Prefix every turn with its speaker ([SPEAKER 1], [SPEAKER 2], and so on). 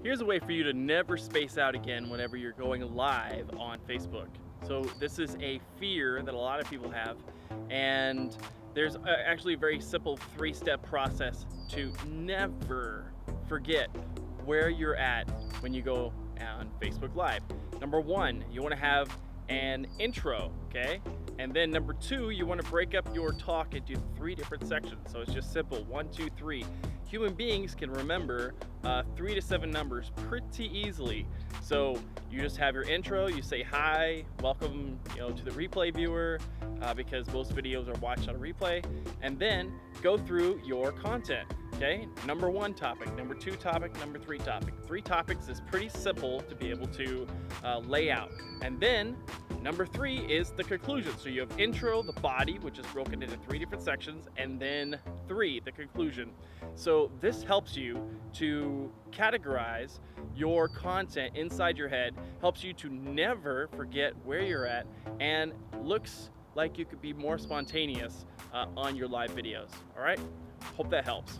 [SPEAKER 1] Here's a way for you to never space out again whenever you're going live on Facebook. So this is a fear that a lot of people have, and there's actually a very simple 3-step process to never forget where you're at when you go on Facebook Live. Number one, you want to have an intro, okay? And then number two, you want to break up your talk into 3 different sections. So it's just simple, 1, 2, 3. Human beings can remember 3 to 7 numbers pretty easily. So you just have your intro, you say hi, welcome, to the replay viewer, because most videos are watched on a replay, and then go through your content. Okay, number 1 topic, number 2 topic, number 3 topic. 3 topics is pretty simple to be able to lay out. And then number 3 is the conclusion. So you have intro, the body, which is broken into 3 different sections, and then 3, the conclusion. So this helps you to categorize your content inside your head, helps you to never forget where you're at, and looks like you could be more spontaneous on your live videos. All right, hope that helps.